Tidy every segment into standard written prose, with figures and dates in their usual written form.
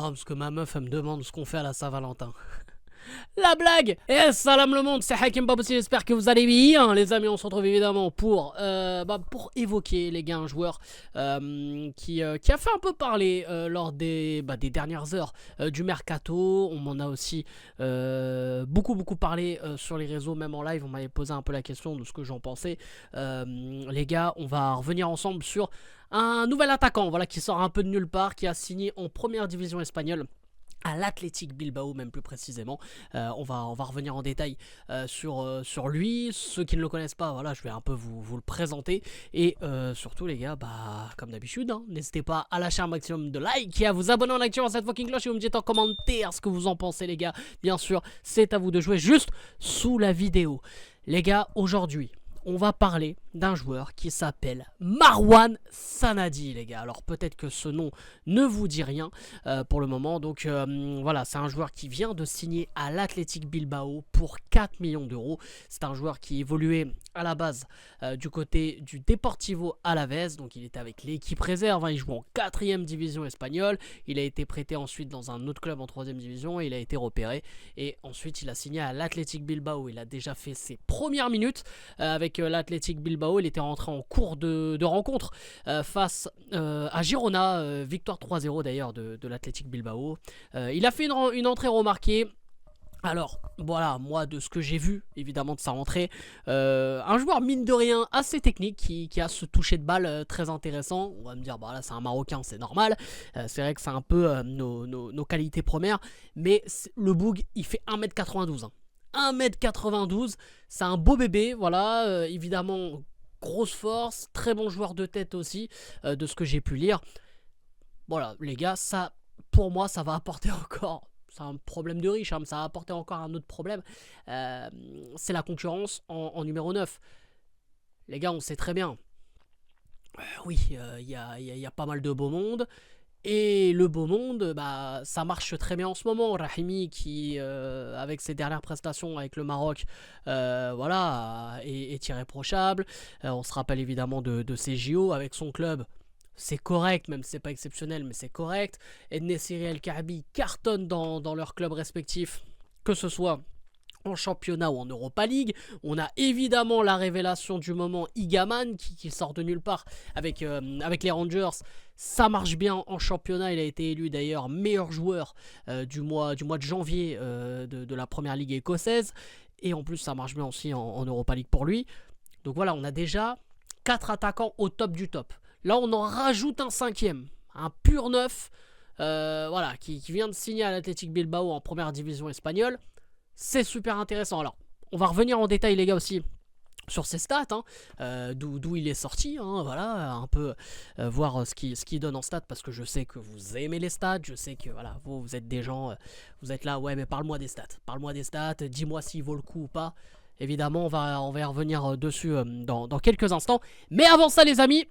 grave, parce que ma meuf, elle me demande ce qu'on fait à la Saint-Valentin. La blague. Et salam le monde, c'est Hakim Babossi, j'espère que vous allez bien les amis. On se retrouve évidemment pour évoquer les gars un joueur qui a fait un peu parler lors des dernières heures du mercato. On m'en a aussi beaucoup parlé sur les réseaux, même en live. On m'avait posé un peu la question de ce que j'en pensais. Les gars, on va revenir ensemble sur un nouvel attaquant, voilà, qui sort un peu de nulle part, qui a signé en première division espagnole à l'Athletic Bilbao, même plus précisément. On va revenir en détail sur lui. Ceux qui ne le connaissent pas, voilà, je vais un peu vous le présenter. Et surtout les gars, comme d'habitude, hein, n'hésitez pas à lâcher un maximum de likes et à vous abonner en activant cette fucking cloche. Et vous me dites en commentaire ce que vous en pensez les gars. Bien sûr, c'est à vous de jouer juste sous la vidéo. Les gars, aujourd'hui, on va parler d'un joueur qui s'appelle Marwan Sanadi, les gars. Alors peut-être que ce nom ne vous dit rien pour le moment. Donc voilà, c'est un joueur qui vient de signer à l'Athletic Bilbao pour 4 millions d'euros. C'est un joueur qui évoluait à la base du côté du Deportivo Alavés. Donc il était avec l'équipe réserve, hein. Il joue en 4e division espagnole. Il a été prêté ensuite dans un autre club en 3e division et il a été repéré. Et ensuite il a signé à l'Athletic Bilbao. Il a déjà fait ses premières minutes avec l'Athletic Bilbao. Il était rentré en cours de rencontre face à Girona, victoire 3-0 d'ailleurs de l'Athletic Bilbao. Il a fait une entrée remarquée. Alors voilà, moi de ce que j'ai vu évidemment de sa rentrée, un joueur mine de rien assez technique qui a ce toucher de balle très intéressant. On va me dire là c'est un Marocain, c'est normal, c'est vrai que c'est un peu nos qualités premières, mais le Boug il fait 1m92 hein. 1m92, c'est un beau bébé, voilà, évidemment grosse force, très bon joueur de tête aussi, de ce que j'ai pu lire. Voilà les gars, ça pour moi ça va apporter encore, c'est un problème de riche, hein, mais ça va apporter encore un autre problème, c'est la concurrence en numéro 9. Les gars, on sait très bien, oui, il y a pas mal de beau monde. Et le beau monde, ça marche très bien en ce moment. Rahimi qui, avec ses dernières prestations avec le Maroc, voilà, est irréprochable. On se rappelle évidemment de ses JO avec son club. C'est correct, même si c'est pas exceptionnel, mais c'est correct. En-Nesyri El Kaabi cartonne dans leurs clubs respectifs, que ce soit en championnat ou en Europa League. On a évidemment la révélation du moment, Igaman, qui sort de nulle part avec les Rangers. Ça marche bien en championnat. Il a été élu d'ailleurs meilleur joueur du mois de janvier de la première ligue écossaise. Et en plus, ça marche bien aussi en Europa League pour lui. Donc voilà, on a déjà 4 attaquants au top du top. Là, on en rajoute un 5e, un pur neuf, voilà, qui vient de signer à l'Athletic Bilbao en première division espagnole. C'est super intéressant. Alors, on va revenir en détail, les gars, aussi sur ses stats, hein, d'où il est sorti, hein, voilà, un peu voir ce qu'il donne en stats, parce que je sais que vous aimez les stats, je sais que voilà, vous êtes des gens, vous êtes là, ouais, mais parle-moi des stats, dis-moi s'il vaut le coup ou pas. Évidemment, on va y revenir dessus dans quelques instants. Mais avant ça, les amis,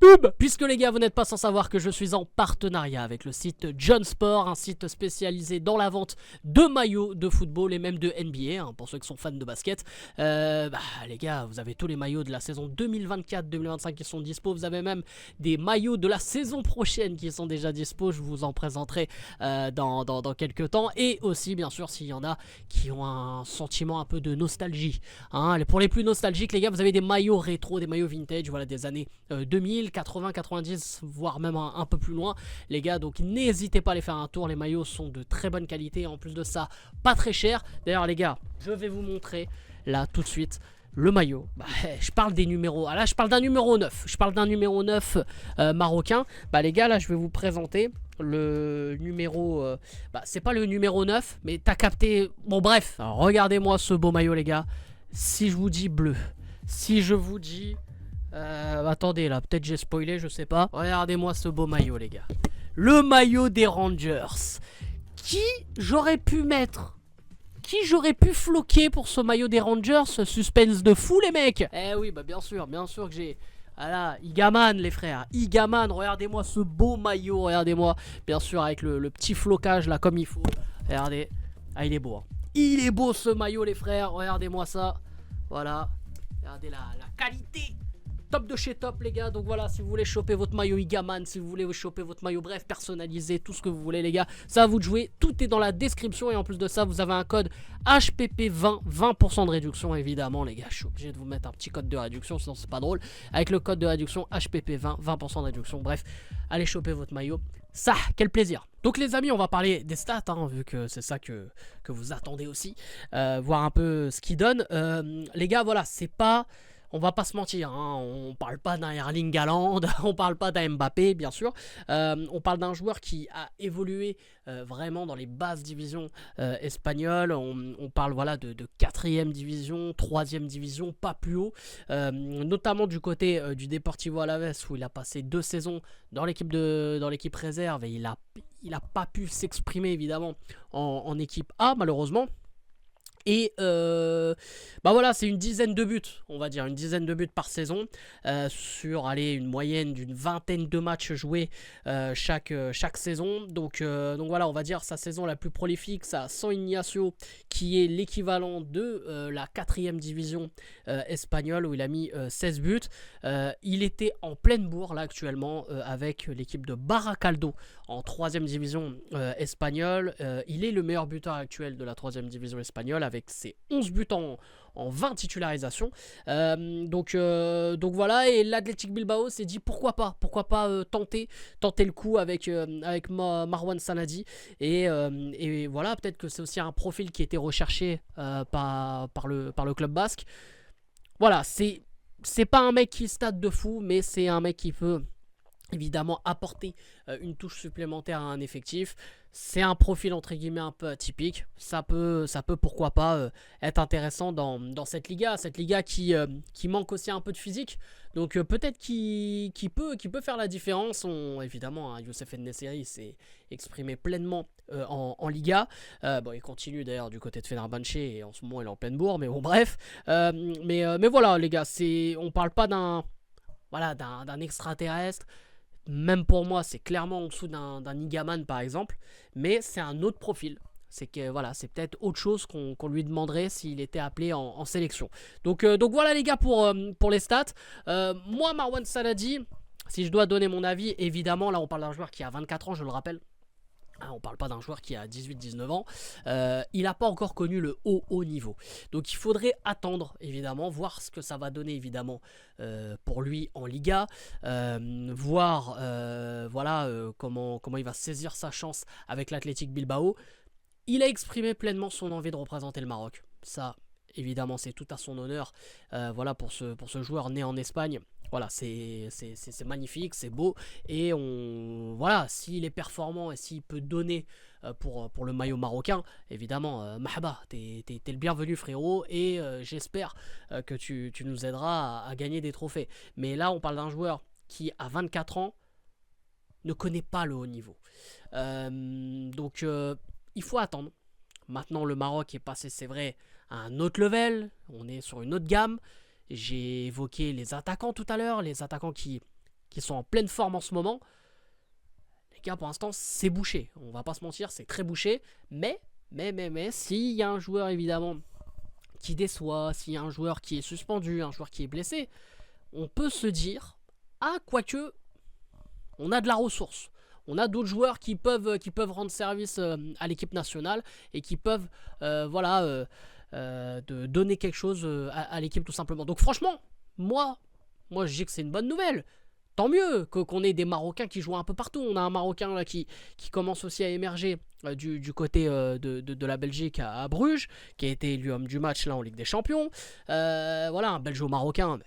pub, puisque les gars vous n'êtes pas sans savoir que je suis en partenariat avec le site John Sport, un site spécialisé dans la vente de maillots de football et même de NBA, hein, pour ceux qui sont fans de basket. Les gars, vous avez tous les maillots de la saison 2024-2025 qui sont dispo, vous avez même des maillots de la saison prochaine qui sont déjà dispo, je vous en présenterai dans quelques temps, et aussi bien sûr s'il y en a qui ont un sentiment un peu de nostalgie, hein. Pour les plus nostalgiques les gars, vous avez des maillots rétro, des maillots vintage, voilà, des années 2000, 80, 90, voire même un peu plus loin, les gars. Donc n'hésitez pas à aller faire un tour. Les maillots sont de très bonne qualité. En plus de ça, pas très cher. D'ailleurs, les gars, je vais vous montrer là tout de suite le maillot. Je parle des numéros. Ah, là, je parle d'un numéro 9. Je parle d'un numéro 9 marocain. Les gars, là, je vais vous présenter le numéro. C'est pas le numéro 9, mais t'as capté. Bon, bref. Regardez-moi ce beau maillot, les gars. Si je vous dis bleu, si je vous dis. Attendez là, peut-être j'ai spoilé, je sais pas. Regardez-moi ce beau maillot les gars. Le maillot des Rangers. Qui j'aurais pu mettre? Qui j'aurais pu floquer pour ce maillot des Rangers? Suspense de fou les mecs. Eh oui, bien sûr que j'ai... Voilà, Igaman les frères, Igaman, regardez-moi ce beau maillot, regardez-moi. Bien sûr avec le petit flocage là comme il faut. Regardez, il est beau, hein. Il est beau ce maillot les frères, regardez-moi ça. Voilà, regardez la qualité top de chez top les gars. Donc voilà, si vous voulez choper votre maillot Igaman, si vous voulez choper votre maillot, bref, personnalisé, tout ce que vous voulez les gars, ça à vous de jouer, tout est dans la description. Et en plus de ça, vous avez un code HPP20, 20% de réduction évidemment les gars. Je suis obligé de vous mettre un petit code de réduction, sinon c'est pas drôle. Avec le code de réduction HPP20, 20% de réduction, bref, allez choper votre maillot. Ça, quel plaisir. Donc les amis, on va parler des stats, hein, vu que c'est ça que vous attendez aussi, voir un peu ce qu'il donne. Les gars, voilà, c'est pas... On va pas se mentir, hein, on parle pas d'un Erling Haaland, on parle pas d'un Mbappé, bien sûr. On parle d'un joueur qui a évolué vraiment dans les basses divisions espagnoles. On parle voilà, de 4e division, 3e division, pas plus haut. Notamment du côté du Deportivo Alavés, où il a passé 2 saisons dans l'équipe réserve et il a pas pu s'exprimer évidemment en équipe A, malheureusement. Et bah voilà, c'est une dizaine de buts, on va dire, une dizaine de buts par saison, sur allez, une moyenne d'une vingtaine de matchs joués chaque saison. Donc voilà, on va dire sa saison la plus prolifique, ça a San Ignacio, qui est l'équivalent de la 4e division espagnole, où il a mis 16 buts. Il était en pleine bourre là actuellement avec l'équipe de Baracaldo en 3e division espagnole. Il est le meilleur buteur actuel de la 3e division espagnole avec ses 11 buts en 20 titularisations. Donc voilà, et l'Athletic Bilbao s'est dit pourquoi pas tenter le coup avec Marwan Sanadi. Et voilà, peut-être que c'est aussi un profil qui était recherché par le club basque. Voilà, c'est pas un mec qui stade de fou, mais c'est un mec qui peut évidemment apporter une touche supplémentaire à un effectif. C'est un profil entre guillemets un peu atypique. Ça peut pourquoi pas être intéressant dans cette Liga qui manque aussi un peu de physique. Donc peut-être qu'il peut faire la différence. Évidemment, hein, Youssef En-Nesyri s'est exprimé pleinement en Liga. Bon, il continue d'ailleurs du côté de Fenerbahçe et en ce moment il est en pleine bourre. Mais bon, bref. Mais voilà les gars, on parle pas d'un extraterrestre. Même pour moi, c'est clairement en dessous d'un Igaman par exemple, mais c'est un autre profil. C'est que voilà, c'est peut-être autre chose qu'on lui demanderait s'il était appelé en sélection. Donc voilà les gars pour les stats. Moi, Marwan Sanadi, si je dois donner mon avis, évidemment, là on parle d'un joueur qui a 24 ans, je le rappelle. On parle pas d'un joueur qui a 18-19 ans. Il n'a pas encore connu le haut niveau. Donc il faudrait attendre, évidemment, voir ce que ça va donner, évidemment, pour lui en Liga. Voir comment il va saisir sa chance avec l'Athletic Bilbao. Il a exprimé pleinement son envie de représenter le Maroc. Ça, évidemment, c'est tout à son honneur. Voilà, pour ce joueur né en Espagne. Voilà, c'est magnifique, c'est beau. Et voilà, s'il est performant et s'il peut donner pour le maillot marocain, évidemment, Mahba, t'es le bienvenu frérot. Et j'espère que tu nous aideras à gagner des trophées. Mais là, on parle d'un joueur qui, à 24 ans, ne connaît pas le haut niveau. Donc, il faut attendre. Maintenant, le Maroc est passé, c'est vrai, à un autre level. On est sur une autre gamme. J'ai évoqué les attaquants tout à l'heure, les attaquants qui sont en pleine forme en ce moment. Les gars, pour l'instant, c'est bouché. On va pas se mentir, c'est très bouché. Mais, s'il y a un joueur, évidemment, qui déçoit, s'il y a un joueur qui est suspendu, un joueur qui est blessé, on peut se dire, quoique, on a de la ressource. On a d'autres joueurs qui peuvent rendre service à l'équipe nationale et qui peuvent, de donner quelque chose à l'équipe tout simplement. Donc franchement, moi je dis que c'est une bonne nouvelle. Tant mieux qu'on ait des Marocains qui jouent un peu partout. On a un Marocain là, qui commence aussi à émerger du côté de la Belgique à Bruges, qui a été élu homme du match là en Ligue des Champions. Voilà, un Belgeo-Marocain.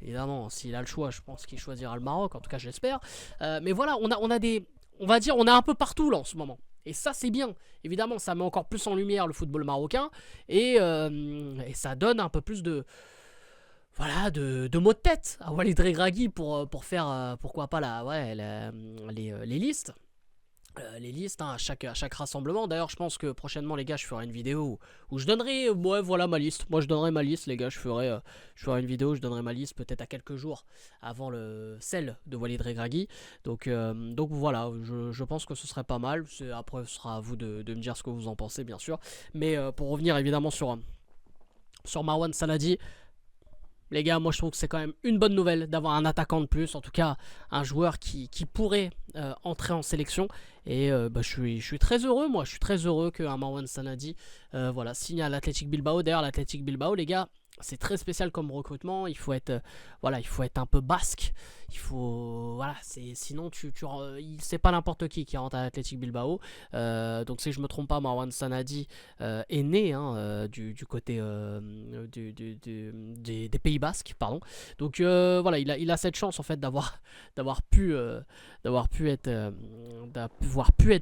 Évidemment, s'il a le choix, je pense qu'il choisira le Maroc, en tout cas je l'espère. Mais voilà, on a des... On va dire, on est un peu partout là en ce moment. Et ça c'est bien. Évidemment, ça met encore plus en lumière le football marocain. Et ça donne un peu plus de mots de tête à Walid Regragui pour faire, pourquoi pas les listes. Les listes à chaque rassemblement. D'ailleurs, je pense que prochainement, les gars, je ferai une vidéo où je donnerai ma liste. Moi, je donnerai ma liste, les gars. Je ferai une vidéo où je donnerai ma liste peut-être à quelques jours avant celle de Walid Regragui. Donc voilà, je pense que ce serait pas mal. Après, ce sera à vous de me dire ce que vous en pensez, bien sûr. Mais pour revenir évidemment sur Marwan Sanadi, Les gars, moi je trouve que c'est quand même une bonne nouvelle d'avoir un attaquant de plus, en tout cas un joueur qui pourrait entrer en sélection. Et bah, je suis très heureux, moi je suis très heureux qu'un Marwan Sanadi voilà, signe à l'Athletic Bilbao. D'ailleurs l'Athletic Bilbao, les gars, c'est très spécial comme recrutement. Il faut être voilà, il faut être un peu basque. Il faut voilà, sinon c'est pas n'importe qui rentre à l'Athletic Bilbao. Donc si je me trompe pas, Marwan Sanadi est né hein, du côté des Pays Basques, pardon. Donc voilà, il a cette chance en fait d'avoir pu être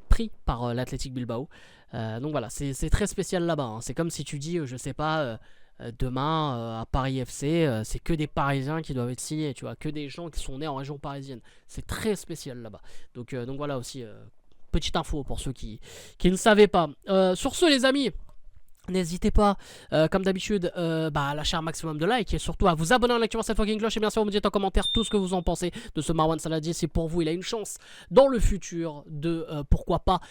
pris par l'Athletic Bilbao. Donc voilà, c'est très spécial là-bas. Hein. C'est comme si tu dis, je sais pas. Demain à Paris FC, c'est que des Parisiens qui doivent être signés, tu vois, que des gens qui sont nés en région parisienne. C'est très spécial là-bas. Donc voilà aussi, petite info pour ceux qui ne savaient pas. Sur ce, les amis. N'hésitez pas, comme d'habitude, à lâcher un maximum de likes et surtout à vous abonner en activant cette fucking cloche. Et bien sûr, vous me dites en commentaire tout ce que vous en pensez de ce Marwan Sanadi. Si pour vous, il a une chance dans le futur de, pourquoi pas,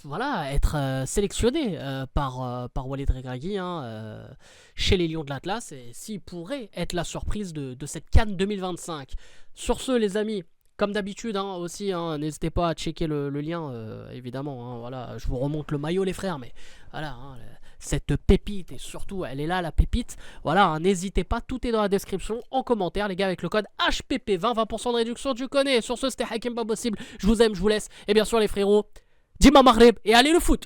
voilà, être sélectionné par Walid Regragui hein, chez les Lions de l'Atlas. Et s'il pourrait être la surprise de cette CAN 2025. Sur ce, les amis. Comme d'habitude hein, aussi, hein, n'hésitez pas à checker le lien, évidemment. Hein, voilà, je vous remonte le maillot, les frères, mais voilà, hein, cette pépite, et surtout, elle est là, la pépite. Voilà, hein, n'hésitez pas, tout est dans la description, en commentaire, les gars, avec le code HPP20, 20% de réduction, tu connais. Sur ce, c'était Hakim Pas Possible. Je vous aime, je vous laisse. Et bien sûr, les frérots, Dima Maghreb, et allez le foot!